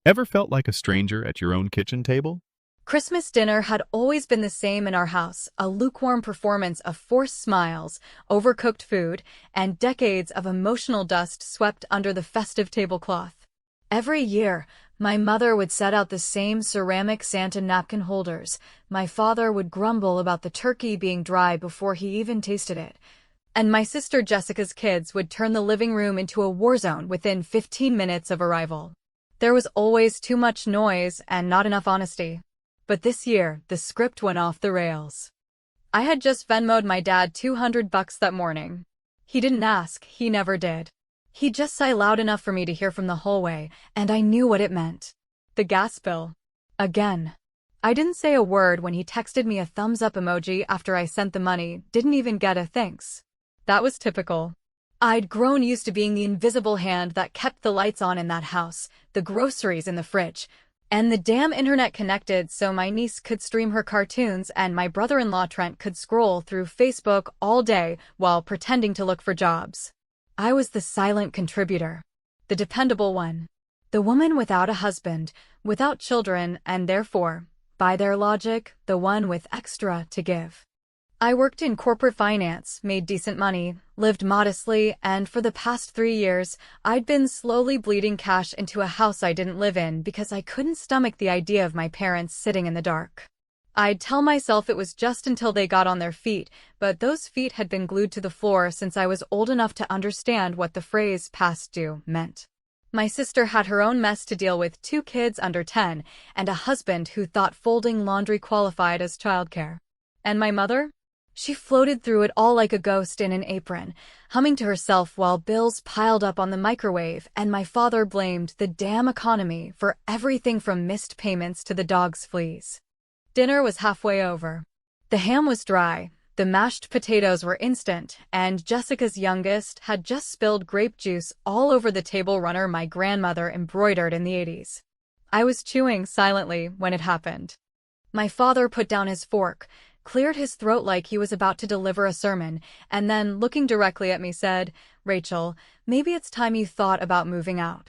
Ever felt like a stranger at your own kitchen table? Christmas dinner had always been the same in our house, a lukewarm performance of forced smiles, overcooked food, and decades of emotional dust swept under the festive tablecloth. Every year, my mother would set out the same ceramic Santa napkin holders. My father would grumble about the turkey being dry before he even tasted it. And my sister Jessica's kids would turn the living room into a war zone within 15 minutes of arrival. There was always too much noise and not enough honesty. But this year, the script went off the rails. I had just Venmo'd my dad $200 that morning. He didn't ask, he never did. He just sighed loud enough for me to hear from the hallway, and I knew what it meant. The gas bill. Again. I didn't say a word when he texted me a thumbs-up emoji after I sent the money, didn't even get a thanks. That was typical. I'd grown used to being the invisible hand that kept the lights on in that house, the groceries in the fridge, and the damn internet connected so my niece could stream her cartoons and my brother-in-law Trent could scroll through Facebook all day while pretending to look for jobs. I was the silent contributor, the dependable one, the woman without a husband, without children, and therefore, by their logic, the one with extra to give. I worked in corporate finance, made decent money, lived modestly, and for the past 3 years, I'd been slowly bleeding cash into a house I didn't live in because I couldn't stomach the idea of my parents sitting in the dark. I'd tell myself it was just until they got on their feet, but those feet had been glued to the floor since I was old enough to understand what the phrase past due meant. My sister had her own mess to deal with, 2 kids under 10, and a husband who thought folding laundry qualified as childcare. And my mother? She floated through it all like a ghost in an apron, humming to herself while bills piled up on the microwave, and my father blamed the damn economy for everything from missed payments to the dog's fleas. Dinner was halfway over. The ham was dry, the mashed potatoes were instant, and Jessica's youngest had just spilled grape juice all over the table runner my grandmother embroidered in the 80s. I was chewing silently when it happened. My father put down his fork, cleared his throat like he was about to deliver a sermon, and then, looking directly at me, said, "Rachel, maybe it's time you thought about moving out.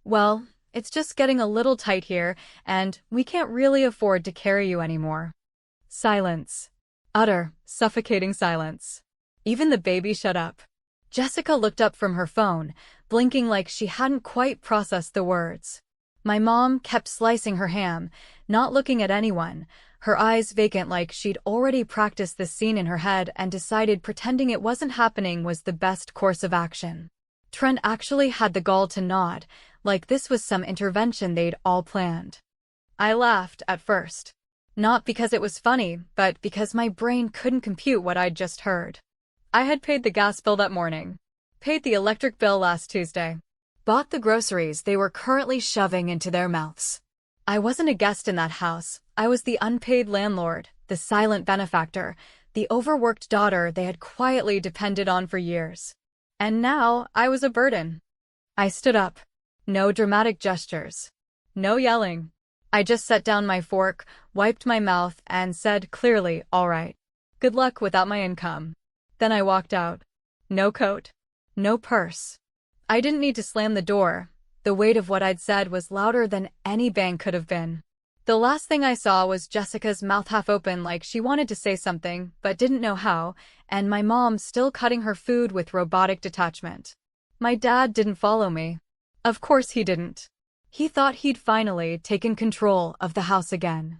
Well, it's just getting a little tight here, and we can't really afford to carry you anymore." Silence. Utter, suffocating silence. Even the baby shut up. Jessica looked up from her phone, blinking like she hadn't quite processed the words. My mom kept slicing her ham, not looking at anyone, her eyes vacant like she'd already practiced this scene in her head and decided pretending it wasn't happening was the best course of action. Trent actually had the gall to nod, like this was some intervention they'd all planned. I laughed at first. Not because it was funny, but because my brain couldn't compute what I'd just heard. I had paid the gas bill that morning. Paid the electric bill last Tuesday. Bought the groceries they were currently shoving into their mouths. I wasn't a guest in that house. I was the unpaid landlord, the silent benefactor, the overworked daughter they had quietly depended on for years. And now I was a burden. I stood up. No dramatic gestures. No yelling. I just set down my fork, wiped my mouth, and said clearly, "All right. Good luck without my income." Then I walked out. No coat. No purse. I didn't need to slam the door. The weight of what I'd said was louder than any bang could have been. The last thing I saw was Jessica's mouth half open like she wanted to say something, but didn't know how, and my mom still cutting her food with robotic detachment. My dad didn't follow me. Of course he didn't. He thought he'd finally taken control of the house again.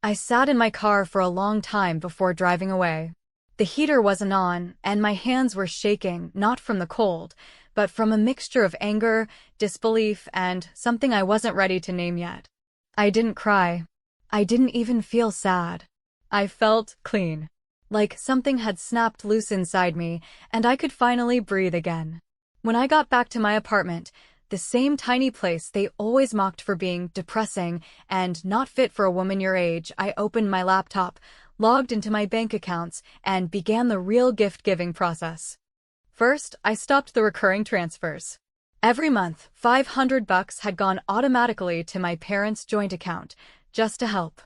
I sat in my car for a long time before driving away. The heater wasn't on, and my hands were shaking, not from the cold, but from a mixture of anger, disbelief, and something I wasn't ready to name yet. I didn't cry. I didn't even feel sad. I felt clean. Like something had snapped loose inside me, and I could finally breathe again. When I got back to my apartment, the same tiny place they always mocked for being depressing and not fit for a woman your age, I opened my laptop, logged into my bank accounts, and began the real gift-giving process. First, I stopped the recurring transfers. Every month, $500 had gone automatically to my parents' joint account, just to help.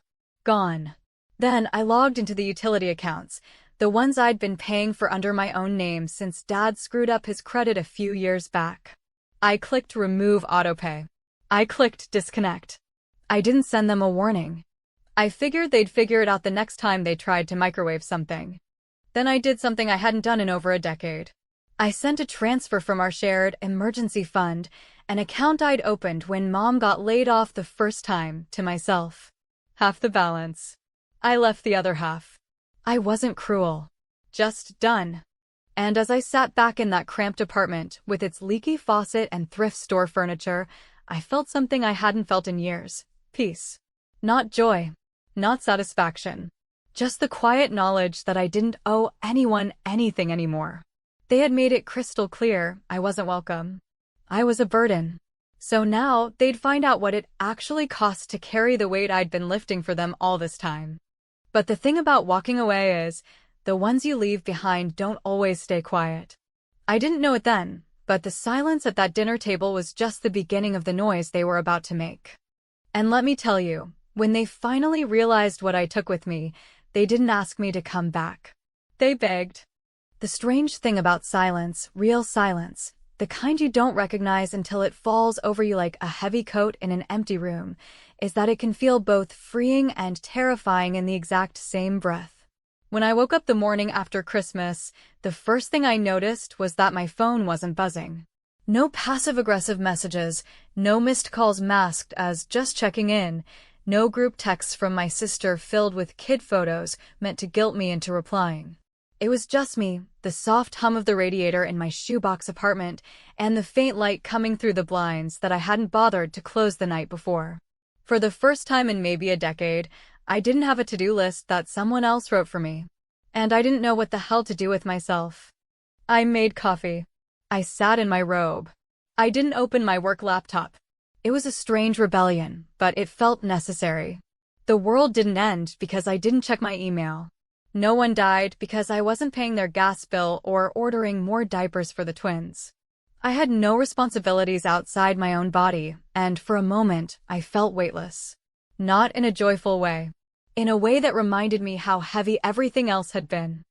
Gone. Then I logged into the utility accounts, the ones I'd been paying for under my own name since Dad screwed up his credit a few years back. I clicked Remove Autopay. I clicked disconnect. I didn't send them a warning. I figured they'd figure it out the next time they tried to microwave something. Then I did something I hadn't done in over a decade. I sent a transfer from our shared emergency fund, an account I'd opened when Mom got laid off the first time, to myself. Half the balance. I left the other half. I wasn't cruel. Just done. And as I sat back in that cramped apartment with its leaky faucet and thrift store furniture, I felt something I hadn't felt in years. Peace. Not joy. Not satisfaction. Just the quiet knowledge that I didn't owe anyone anything anymore. They had made it crystal clear I wasn't welcome. I was a burden. So now they'd find out what it actually cost to carry the weight I'd been lifting for them all this time. But the thing about walking away is, the ones you leave behind don't always stay quiet. I didn't know it then, but the silence at that dinner table was just the beginning of the noise they were about to make. And let me tell you, when they finally realized what I took with me, they didn't ask me to come back. They begged. The strange thing about silence, real silence, the kind you don't recognize until it falls over you like a heavy coat in an empty room, is that it can feel both freeing and terrifying in the exact same breath. When I woke up the morning after Christmas, the first thing I noticed was that my phone wasn't buzzing. No passive-aggressive messages, no missed calls masked as just checking in, no group texts from my sister filled with kid photos meant to guilt me into replying. It was just me, the soft hum of the radiator in my shoebox apartment, and the faint light coming through the blinds that I hadn't bothered to close the night before. For the first time in maybe a decade, I didn't have a to-do list that someone else wrote for me. And I didn't know what the hell to do with myself. I made coffee. I sat in my robe. I didn't open my work laptop. It was a strange rebellion, but it felt necessary. The world didn't end because I didn't check my email. No one died because I wasn't paying their gas bill or ordering more diapers for the twins. I had no responsibilities outside my own body, and for a moment, I felt weightless. Not in a joyful way. In a way that reminded me how heavy everything else had been.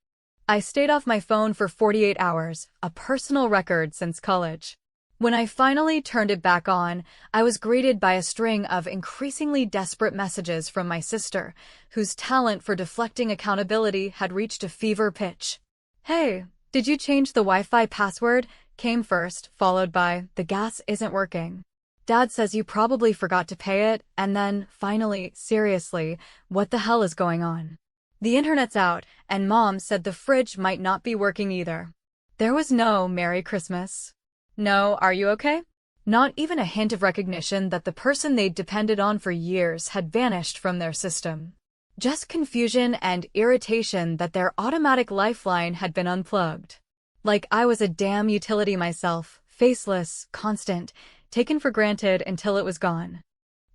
I stayed off my phone for 48 hours, a personal record since college. When I finally turned it back on, I was greeted by a string of increasingly desperate messages from my sister, whose talent for deflecting accountability had reached a fever pitch. "Hey, did you change the Wi-Fi password?" came first, followed by, "The gas isn't working. Dad says you probably forgot to pay it," and then, finally, "Seriously, what the hell is going on? The internet's out, and Mom said the fridge might not be working either." There was no "Merry Christmas." No "Are you okay?" Not even a hint of recognition that the person they'd depended on for years had vanished from their system. Just confusion and irritation that their automatic lifeline had been unplugged. Like I was a damn utility myself, faceless, constant, taken for granted until it was gone.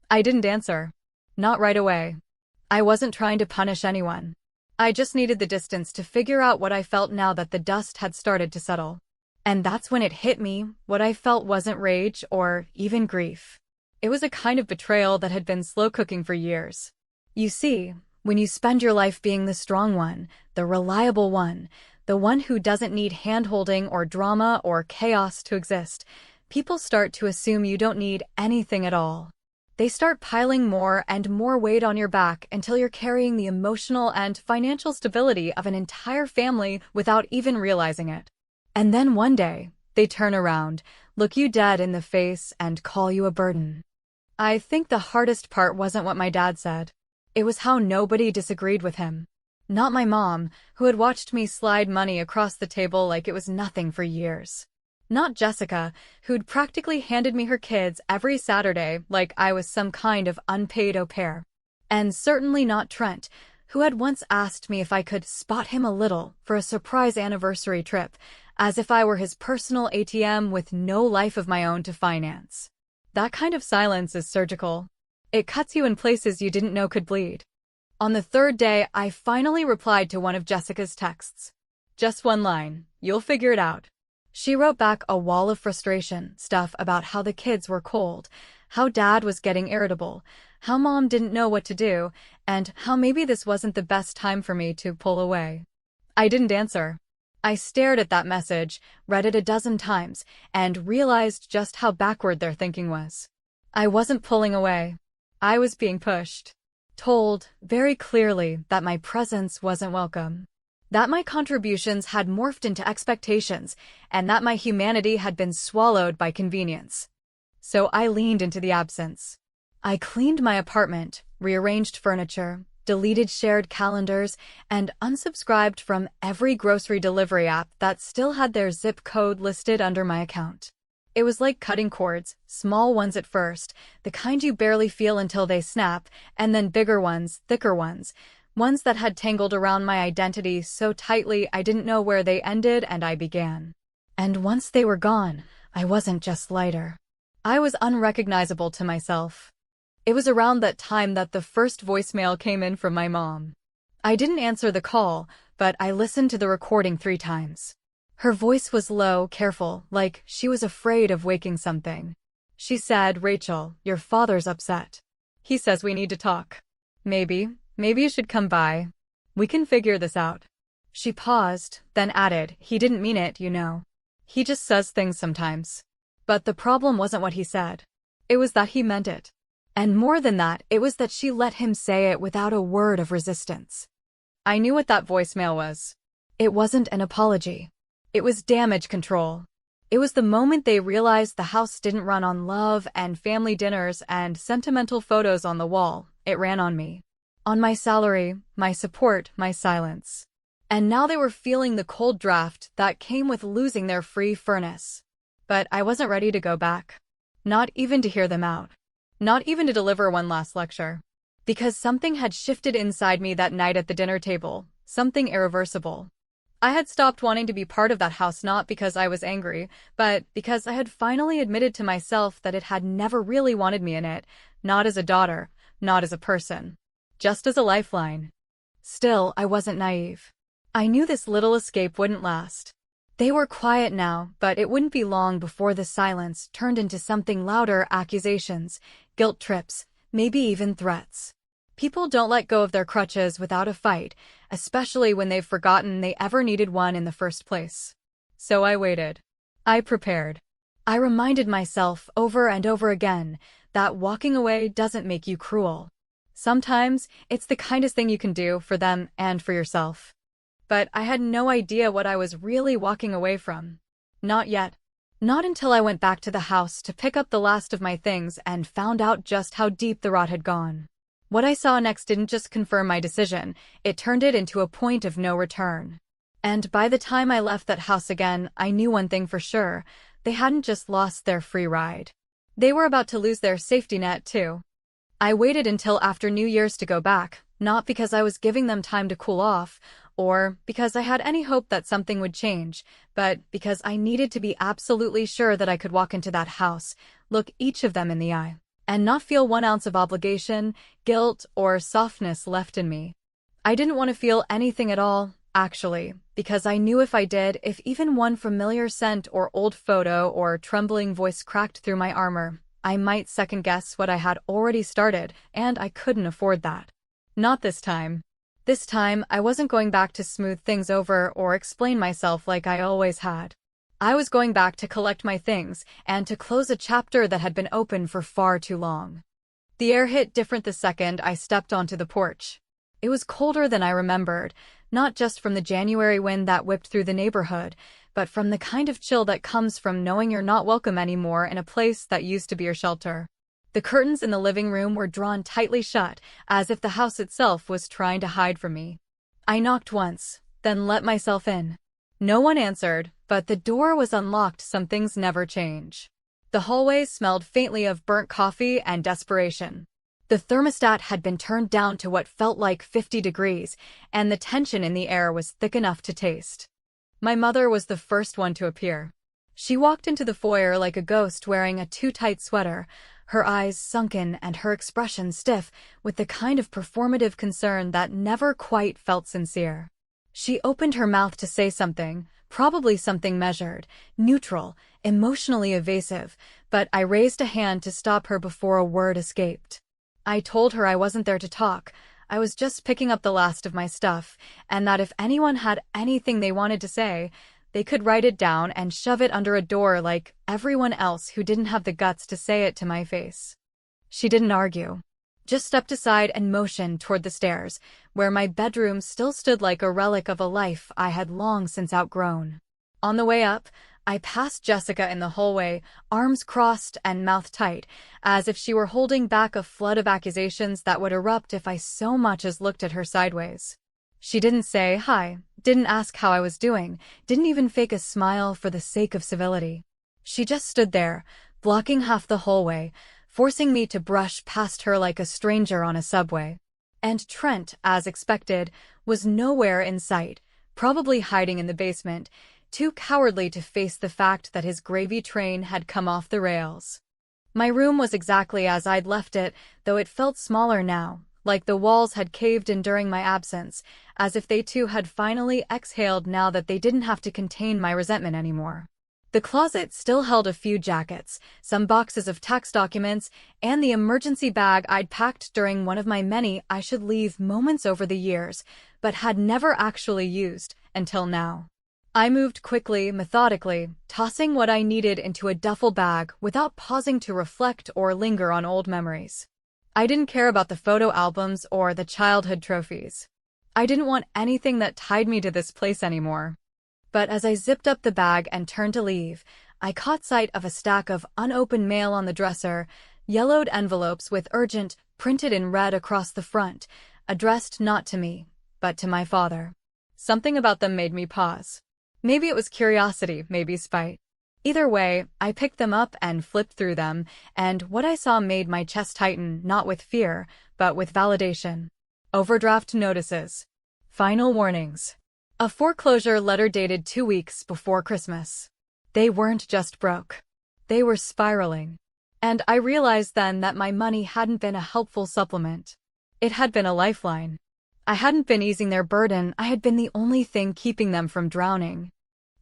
I didn't answer. Not right away. I wasn't trying to punish anyone. I just needed the distance to figure out what I felt now that the dust had started to settle. And that's when it hit me, what I felt wasn't rage or even grief. It was a kind of betrayal that had been slow cooking for years. You see, when you spend your life being the strong one, the reliable one, the one who doesn't need hand-holding or drama or chaos to exist, people start to assume you don't need anything at all. They start piling more and more weight on your back until you're carrying the emotional and financial stability of an entire family without even realizing it. And then one day, they turn around, look you dead in the face, and call you a burden. I think the hardest part wasn't what my dad said. It was how nobody disagreed with him. Not my mom, who had watched me slide money across the table like it was nothing for years. Not Jessica, who'd practically handed me her kids every Saturday like I was some kind of unpaid au pair. And certainly not Trent, who had once asked me if I could spot him a little for a surprise anniversary trip, as if I were his personal ATM with no life of my own to finance. That kind of silence is surgical. It cuts you in places you didn't know could bleed. On the third day, I finally replied to one of Jessica's texts. Just one line, "You'll figure it out." She wrote back a wall of frustration, stuff about how the kids were cold, how Dad was getting irritable, how Mom didn't know what to do, and how maybe this wasn't the best time for me to pull away. I didn't answer. I stared at that message, read it a dozen times, and realized just how backward their thinking was. I wasn't pulling away. I was being pushed. Told, very clearly, that my presence wasn't welcome. That my contributions had morphed into expectations, and that my humanity had been swallowed by convenience. So I leaned into the absence. I cleaned my apartment, rearranged furniture, deleted shared calendars, and unsubscribed from every grocery delivery app that still had their zip code listed under my account. It was like cutting cords, small ones at first, the kind you barely feel until they snap, and then bigger ones, thicker ones that had tangled around my identity so tightly I didn't know where they ended and I began. And once they were gone, I wasn't just lighter. I was unrecognizable to myself. It was around that time that the first voicemail came in from my mom. I didn't answer the call, but I listened to the recording 3 times. Her voice was low, careful, like she was afraid of waking something. She said, "Rachel, your father's upset. He says we need to talk. Maybe you should come by. We can figure this out." She paused, then added, "He didn't mean it, you know. He just says things sometimes." But the problem wasn't what he said. It was that he meant it. And more than that, it was that she let him say it without a word of resistance. I knew what that voicemail was. It wasn't an apology. It was damage control. It was the moment they realized the house didn't run on love and family dinners and sentimental photos on the wall. It ran on me. On my salary, my support, my silence. And now they were feeling the cold draft that came with losing their free furnace. But I wasn't ready to go back. Not even to hear them out. Not even to deliver one last lecture. Because something had shifted inside me that night at the dinner table. Something irreversible. I had stopped wanting to be part of that house not because I was angry, but because I had finally admitted to myself that it had never really wanted me in it, not as a daughter, not as a person. Just as a lifeline. Still, I wasn't naive. I knew this little escape wouldn't last. They were quiet now, but it wouldn't be long before the silence turned into something louder: accusations, guilt trips, maybe even threats. People don't let go of their crutches without a fight, especially when they've forgotten they ever needed one in the first place. So I waited. I prepared. I reminded myself over and over again that walking away doesn't make you cruel. Sometimes it's the kindest thing you can do for them and for yourself. But I had no idea what I was really walking away from. Not yet. Not until I went back to the house to pick up the last of my things and found out just how deep the rot had gone. What I saw next didn't just confirm my decision, it turned it into a point of no return. And by the time I left that house again, I knew one thing for sure: they hadn't just lost their free ride. They were about to lose their safety net too. I waited until after New Year's to go back, not because I was giving them time to cool off, or because I had any hope that something would change, but because I needed to be absolutely sure that I could walk into that house, look each of them in the eye, and not feel 1 ounce of obligation, guilt, or softness left in me. I didn't want to feel anything at all, actually, because I knew if I did, if even one familiar scent or old photo or trembling voice cracked through my armor, I might second-guess what I had already started, and I couldn't afford that. Not this time. This time, I wasn't going back to smooth things over or explain myself like I always had. I was going back to collect my things and to close a chapter that had been open for far too long. The air hit different the second I stepped onto the porch. It was colder than I remembered, not just from the January wind that whipped through the neighborhood, but from the kind of chill that comes from knowing you're not welcome anymore in a place that used to be your shelter. The curtains in the living room were drawn tightly shut, as if the house itself was trying to hide from me. I knocked once, then let myself in. No one answered, but the door was unlocked. Some things never change. The hallway smelled faintly of burnt coffee and desperation. The thermostat had been turned down to what felt like 50 degrees, and the tension in the air was thick enough to taste. My mother was the first one to appear. She walked into the foyer like a ghost wearing a too-tight sweater, her eyes sunken and her expression stiff, with the kind of performative concern that never quite felt sincere. She opened her mouth to say something, probably something measured, neutral, emotionally evasive, but I raised a hand to stop her before a word escaped. I told her I wasn't there to talk. I was just picking up the last of my stuff, and that if anyone had anything they wanted to say, they could write it down and shove it under a door like everyone else who didn't have the guts to say it to my face. She didn't argue. Just stepped aside and motioned toward the stairs, where my bedroom still stood like a relic of a life I had long since outgrown. On the way up, I passed Jessica in the hallway, arms crossed and mouth tight, as if she were holding back a flood of accusations that would erupt if I so much as looked at her sideways. She didn't say hi, didn't ask how I was doing, didn't even fake a smile for the sake of civility. She just stood there, blocking half the hallway, forcing me to brush past her like a stranger on a subway. And Trent, as expected, was nowhere in sight, probably hiding in the basement, too cowardly to face the fact that his gravy train had come off the rails. My room was exactly as I'd left it, though it felt smaller now, like the walls had caved in during my absence, as if they too had finally exhaled now that they didn't have to contain my resentment anymore. The closet still held a few jackets, some boxes of tax documents, and the emergency bag I'd packed during one of my many I should leave moments over the years, but had never actually used, until now. I moved quickly, methodically, tossing what I needed into a duffel bag without pausing to reflect or linger on old memories. I didn't care about the photo albums or the childhood trophies. I didn't want anything that tied me to this place anymore. But as I zipped up the bag and turned to leave, I caught sight of a stack of unopened mail on the dresser, yellowed envelopes with urgent, printed in red across the front, addressed not to me, but to my father. Something about them made me pause. Maybe it was curiosity, maybe spite. Either way, I picked them up and flipped through them, and what I saw made my chest tighten, not with fear, but with validation. Overdraft notices. Final warnings. A foreclosure letter dated 2 weeks before Christmas. They weren't just broke. They were spiraling. And I realized then that my money hadn't been a helpful supplement. It had been a lifeline. I hadn't been easing their burden, I had been the only thing keeping them from drowning.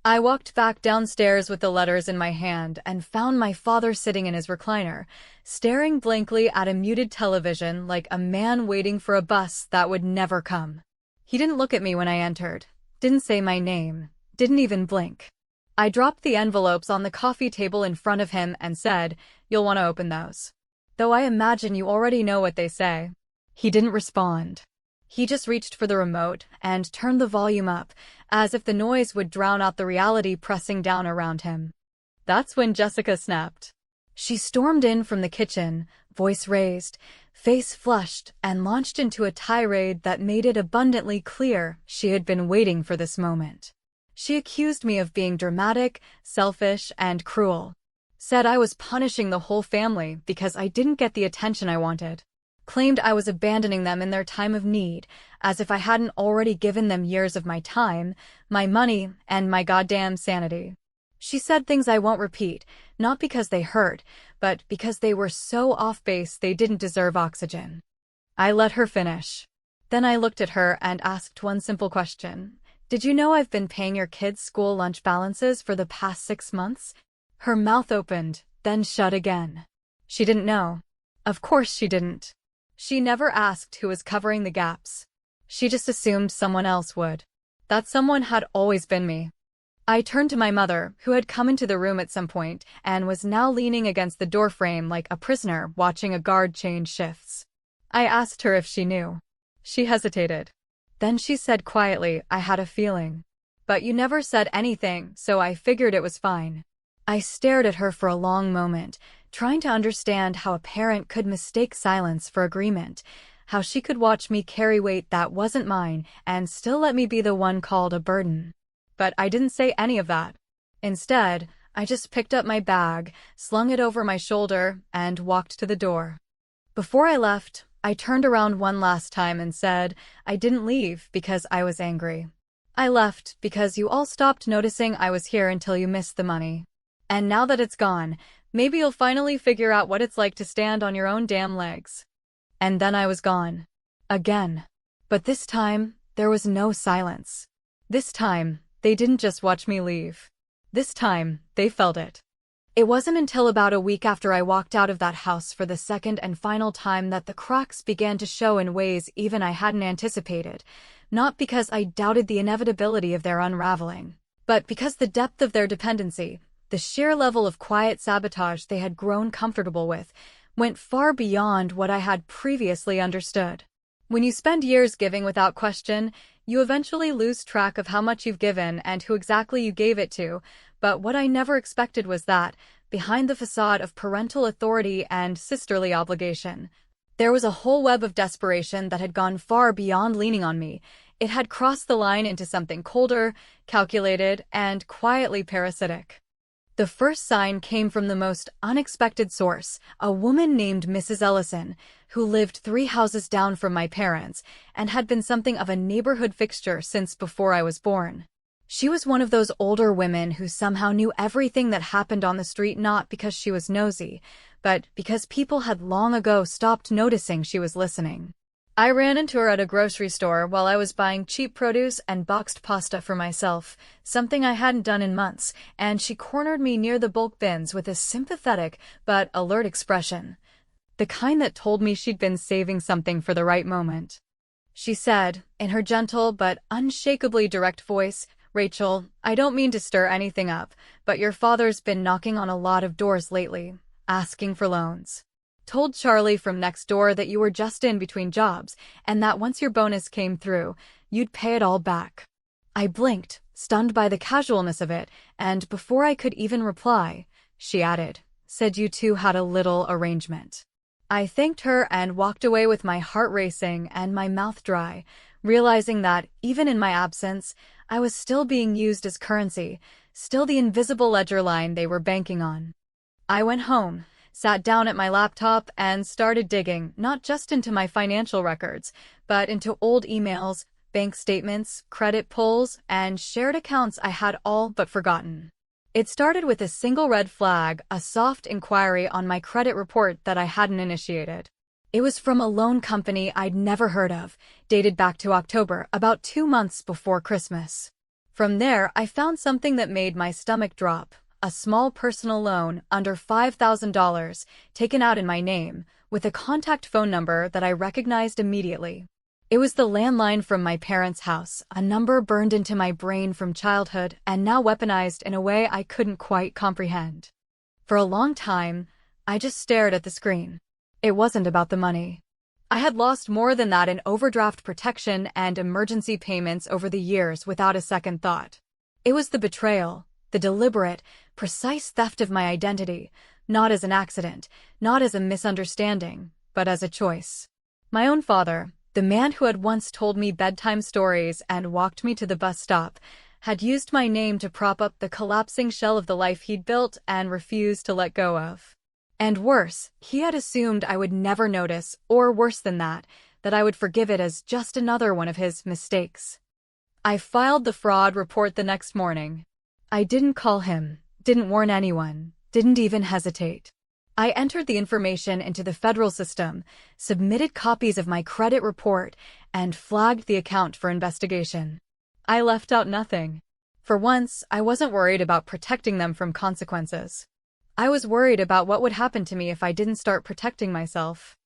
I walked back downstairs with the letters in my hand and found my father sitting in his recliner, staring blankly at a muted television like a man waiting for a bus that would never come. He didn't look at me when I entered. Didn't say my name, didn't even blink. I dropped the envelopes on the coffee table in front of him and said, "You'll want to open those. Though I imagine you already know what they say." He didn't respond. He just reached for the remote and turned the volume up, as if the noise would drown out the reality pressing down around him. That's when Jessica snapped. She stormed in from the kitchen, voice raised, face flushed, and launched into a tirade that made it abundantly clear she had been waiting for this moment. She accused me of being dramatic, selfish, and cruel. Said I was punishing the whole family because I didn't get the attention I wanted. Claimed I was abandoning them in their time of need, as if I hadn't already given them years of my time, my money, and my goddamn sanity. She said things I won't repeat, not because they hurt, but because they were so off base they didn't deserve oxygen. I let her finish. Then I looked at her and asked one simple question. "Did you know I've been paying your kids' school lunch balances for the past 6 months?" Her mouth opened, then shut again. She didn't know. Of course she didn't. She never asked who was covering the gaps. She just assumed someone else would. That someone had always been me. I turned to my mother, who had come into the room at some point and was now leaning against the doorframe like a prisoner watching a guard change shifts. I asked her if she knew. She hesitated. Then she said quietly, "I had a feeling. But you never said anything, so I figured it was fine." I stared at her for a long moment, trying to understand how a parent could mistake silence for agreement, how she could watch me carry weight that wasn't mine and still let me be the one called a burden. But I didn't say any of that. Instead, I just picked up my bag, slung it over my shoulder, and walked to the door. Before I left, I turned around one last time and said, "I didn't leave because I was angry. I left because you all stopped noticing I was here until you missed the money. And now that it's gone, maybe you'll finally figure out what it's like to stand on your own damn legs." And then I was gone. Again. But this time, there was no silence. This time, they didn't just watch me leave. This time, they felt it. It wasn't until about a week after I walked out of that house for the second and final time that the cracks began to show in ways even I hadn't anticipated, not because I doubted the inevitability of their unraveling, but because the depth of their dependency, the sheer level of quiet sabotage they had grown comfortable with, went far beyond what I had previously understood. When you spend years giving without question, you eventually lose track of how much you've given and who exactly you gave it to, but what I never expected was that, behind the facade of parental authority and sisterly obligation, there was a whole web of desperation that had gone far beyond leaning on me. It had crossed the line into something colder, calculated, and quietly parasitic. The first sign came from the most unexpected source, a woman named Mrs. Ellison, who lived 3 houses down from my parents and had been something of a neighborhood fixture since before I was born. She was one of those older women who somehow knew everything that happened on the street, not because she was nosy, but because people had long ago stopped noticing she was listening. I ran into her at a grocery store while I was buying cheap produce and boxed pasta for myself, something I hadn't done in months, and she cornered me near the bulk bins with a sympathetic but alert expression, the kind that told me she'd been saving something for the right moment. She said, in her gentle but unshakably direct voice, "Rachel, I don't mean to stir anything up, but your father's been knocking on a lot of doors lately, asking for loans. Told Charlie from next door that you were just in between jobs, and that once your bonus came through, you'd pay it all back." I blinked, stunned by the casualness of it, and before I could even reply, she added, "Said you two had a little arrangement." I thanked her and walked away with my heart racing and my mouth dry, realizing that, even in my absence, I was still being used as currency, still the invisible ledger line they were banking on. I went home, sat down at my laptop, and started digging not just into my financial records, but into old emails, bank statements, credit pulls, and shared accounts I had all but forgotten. It started with a single red flag, a soft inquiry on my credit report that I hadn't initiated. It was from a loan company I'd never heard of, dated back to October, about 2 months before Christmas. From there, I found something that made my stomach drop. A small personal loan, under $5,000, taken out in my name, with a contact phone number that I recognized immediately. It was the landline from my parents' house, a number burned into my brain from childhood and now weaponized in a way I couldn't quite comprehend. For a long time, I just stared at the screen. It wasn't about the money. I had lost more than that in overdraft protection and emergency payments over the years without a second thought. It was the betrayal, the deliberate, precise theft of my identity, not as an accident, not as a misunderstanding, but as a choice. My own father, the man who had once told me bedtime stories and walked me to the bus stop, had used my name to prop up the collapsing shell of the life he'd built and refused to let go of. And worse, he had assumed I would never notice, or worse than that I would forgive it as just another one of his mistakes. I filed the fraud report the next morning. I didn't call him, didn't warn anyone, didn't even hesitate. I entered the information into the federal system, submitted copies of my credit report, and flagged the account for investigation. I left out nothing. For once, I wasn't worried about protecting them from consequences. I was worried about what would happen to me if I didn't start protecting myself.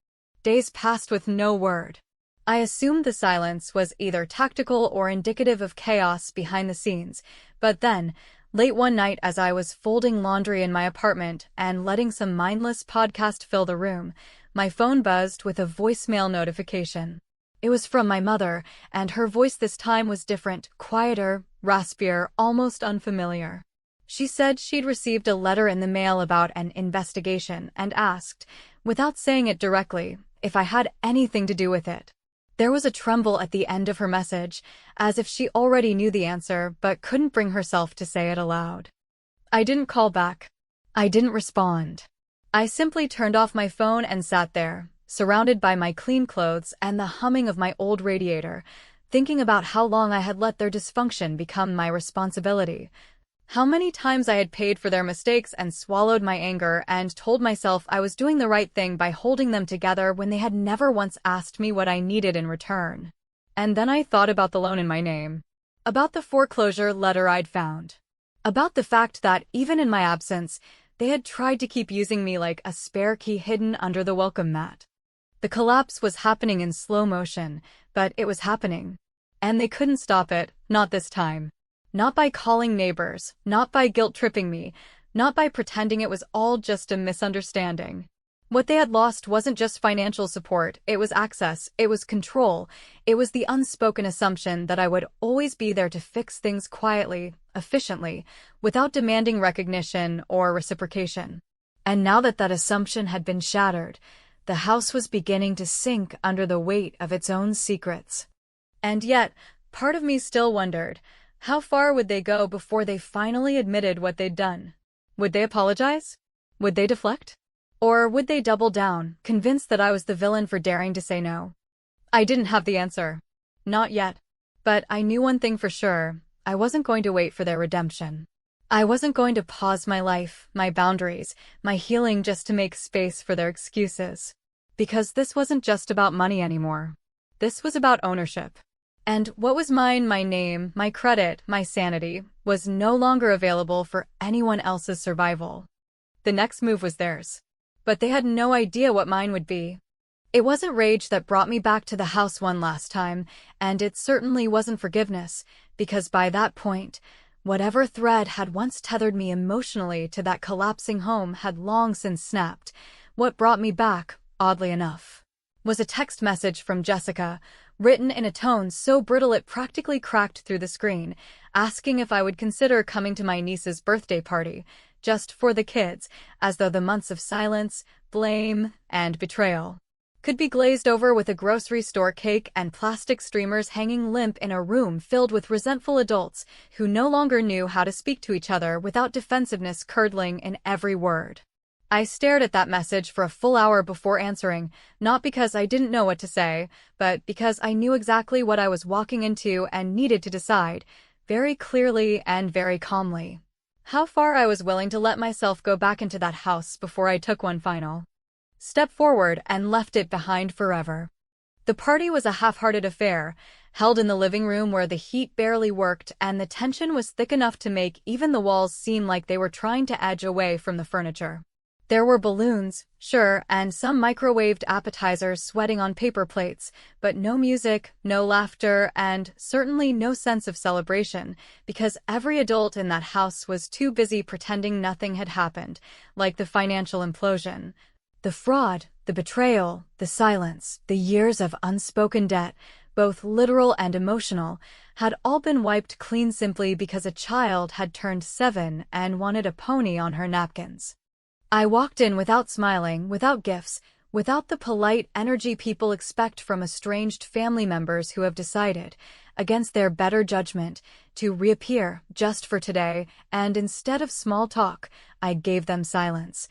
Days passed with no word. I assumed the silence was either tactical or indicative of chaos behind the scenes, but then, late one night as I was folding laundry in my apartment and letting some mindless podcast fill the room, my phone buzzed with a voicemail notification. It was from my mother, and her voice this time was different, quieter, raspier, almost unfamiliar. She said she'd received a letter in the mail about an investigation and asked, without saying it directly, if I had anything to do with it. There was a tremble at the end of her message, as if she already knew the answer but couldn't bring herself to say it aloud. I didn't call back. I didn't respond. I simply turned off my phone and sat there, surrounded by my clean clothes and the humming of my old radiator, thinking about how long I had let their dysfunction become my responsibility. How many times I had paid for their mistakes and swallowed my anger and told myself I was doing the right thing by holding them together when they had never once asked me what I needed in return. And then I thought about the loan in my name. About the foreclosure letter I'd found. About the fact that, even in my absence, they had tried to keep using me like a spare key hidden under the welcome mat. The collapse was happening in slow motion, but it was happening. And they couldn't stop it, not this time. Not by calling neighbors, not by guilt-tripping me, not by pretending it was all just a misunderstanding. What they had lost wasn't just financial support, it was access, it was control, it was the unspoken assumption that I would always be there to fix things quietly, efficiently, without demanding recognition or reciprocation. And now that that assumption had been shattered, the house was beginning to sink under the weight of its own secrets. And yet, part of me still wondered, how far would they go before they finally admitted what they'd done? Would they apologize? Would they deflect? Or would they double down, convinced that I was the villain for daring to say no? I didn't have the answer. Not yet. But I knew one thing for sure. I wasn't going to wait for their redemption. I wasn't going to pause my life, my boundaries, my healing just to make space for their excuses. Because this wasn't just about money anymore. This was about ownership. And what was mine, my name, my credit, my sanity, was no longer available for anyone else's survival. The next move was theirs. But they had no idea what mine would be. It wasn't rage that brought me back to the house one last time, and it certainly wasn't forgiveness, because by that point, whatever thread had once tethered me emotionally to that collapsing home had long since snapped. What brought me back, oddly enough, was a text message from Jessica, written in a tone so brittle it practically cracked through the screen, asking if I would consider coming to my niece's birthday party, just for the kids, as though the months of silence, blame, and betrayal could be glazed over with a grocery store cake and plastic streamers hanging limp in a room filled with resentful adults who no longer knew how to speak to each other without defensiveness curdling in every word. I stared at that message for a full hour before answering, not because I didn't know what to say, but because I knew exactly what I was walking into and needed to decide, very clearly and very calmly, how far I was willing to let myself go back into that house before I took one final step forward and left it behind forever. The party was a half-hearted affair, held in the living room where the heat barely worked and the tension was thick enough to make even the walls seem like they were trying to edge away from the furniture. There were balloons, sure, and some microwaved appetizers sweating on paper plates, but no music, no laughter, and certainly no sense of celebration, because every adult in that house was too busy pretending nothing had happened, like the financial implosion, the fraud, the betrayal, the silence, the years of unspoken debt, both literal and emotional, had all been wiped clean simply because a child had turned 7 and wanted a pony on her napkins. I walked in without smiling, without gifts, without the polite energy people expect from estranged family members who have decided, against their better judgment, to reappear just for today, and instead of small talk, I gave them silence,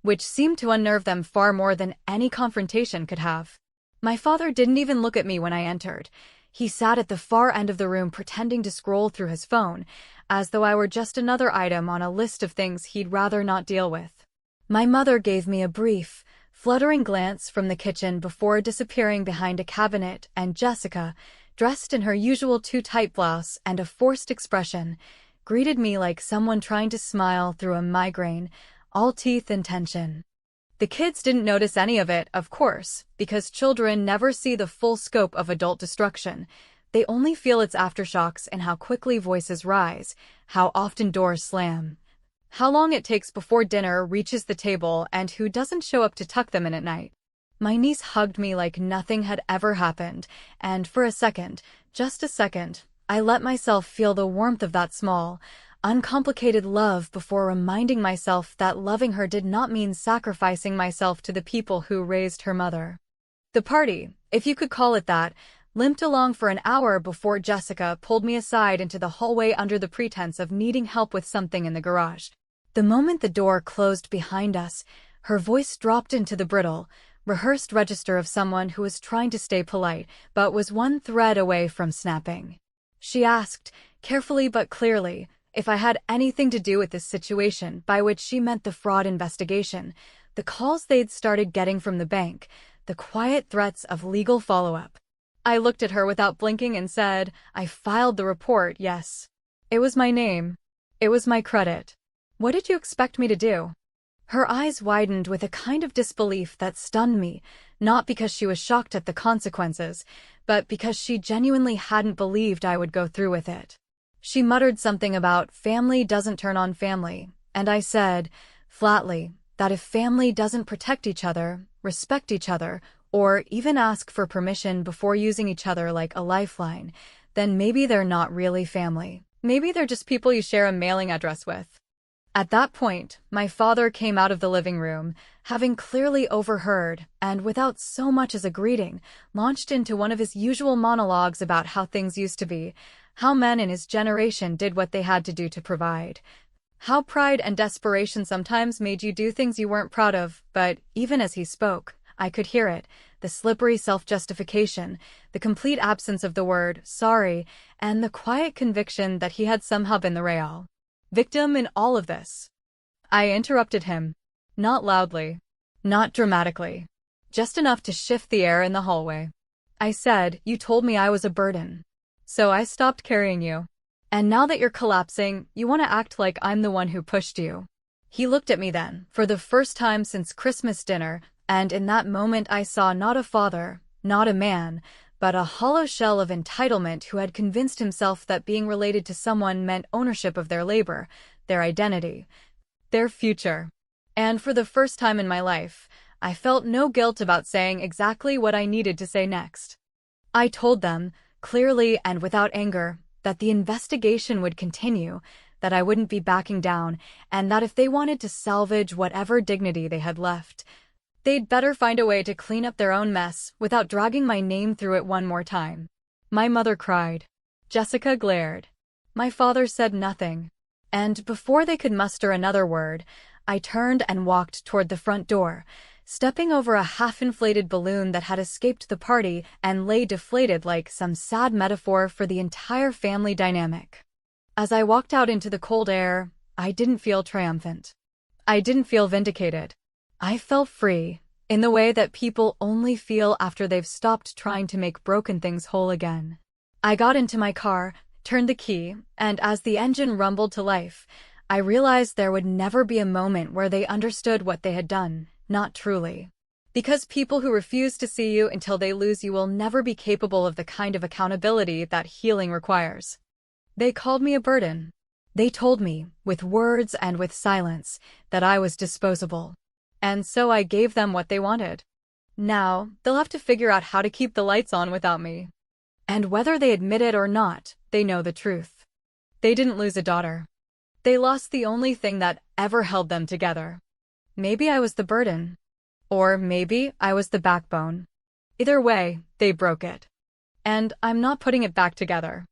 which seemed to unnerve them far more than any confrontation could have. My father didn't even look at me when I entered. He sat at the far end of the room pretending to scroll through his phone, as though I were just another item on a list of things he'd rather not deal with. My mother gave me a brief, fluttering glance from the kitchen before disappearing behind a cabinet, and Jessica, dressed in her usual too-tight blouse and a forced expression, greeted me like someone trying to smile through a migraine, all teeth and tension. The kids didn't notice any of it, of course, because children never see the full scope of adult destruction. They only feel its aftershocks in how quickly voices rise, how often doors slam, how long it takes before dinner reaches the table, and who doesn't show up to tuck them in at night. My niece hugged me like nothing had ever happened, and for a second, just a second, I let myself feel the warmth of that small, uncomplicated love before reminding myself that loving her did not mean sacrificing myself to the people who raised her mother. The party, if you could call it that, limped along for an hour before Jessica pulled me aside into the hallway under the pretense of needing help with something in the garage. The moment the door closed behind us, her voice dropped into the brittle, rehearsed register of someone who was trying to stay polite, but was one thread away from snapping. She asked, carefully but clearly, if I had anything to do with this situation, by which she meant the fraud investigation, the calls they'd started getting from the bank, the quiet threats of legal follow-up. I looked at her without blinking and said, I filed the report, yes. It was my name. It was my credit. What did you expect me to do? Her eyes widened with a kind of disbelief that stunned me, not because she was shocked at the consequences, but because she genuinely hadn't believed I would go through with it. She muttered something about family doesn't turn on family, and I said, flatly, that if family doesn't protect each other, respect each other, or even ask for permission before using each other like a lifeline, then maybe they're not really family. Maybe they're just people you share a mailing address with. At that point, my father came out of the living room, having clearly overheard, and without so much as a greeting, launched into one of his usual monologues about how things used to be, how men in his generation did what they had to do to provide, how pride and desperation sometimes made you do things you weren't proud of. But even as he spoke, I could hear it, the slippery self-justification, the complete absence of the word sorry, and the quiet conviction that he had somehow been the real victim in all of this. I interrupted him. Not loudly. Not dramatically. Just enough to shift the air in the hallway. I said, "You told me I was a burden. So I stopped carrying you. And now that you're collapsing, you want to act like I'm the one who pushed you." He looked at me then, for the first time since Christmas dinner, and in that moment I saw not a father, not a man, but a hollow shell of entitlement who had convinced himself that being related to someone meant ownership of their labor, their identity, their future. And for the first time in my life, I felt no guilt about saying exactly what I needed to say next. I told them, clearly and without anger, that the investigation would continue, that I wouldn't be backing down, and that if they wanted to salvage whatever dignity they had left, they'd better find a way to clean up their own mess without dragging my name through it one more time. My mother cried. Jessica glared. My father said nothing. And before they could muster another word, I turned and walked toward the front door, stepping over a half-inflated balloon that had escaped the party and lay deflated like some sad metaphor for the entire family dynamic. As I walked out into the cold air, I didn't feel triumphant. I didn't feel vindicated. I felt free, in the way that people only feel after they've stopped trying to make broken things whole again. I got into my car, turned the key, and as the engine rumbled to life, I realized there would never be a moment where they understood what they had done, not truly. Because people who refuse to see you until they lose you will never be capable of the kind of accountability that healing requires. They called me a burden. They told me, with words and with silence, that I was disposable. And so I gave them what they wanted. Now, they'll have to figure out how to keep the lights on without me. And whether they admit it or not, they know the truth. They didn't lose a daughter. They lost the only thing that ever held them together. Maybe I was the burden. Or maybe I was the backbone. Either way, they broke it. And I'm not putting it back together.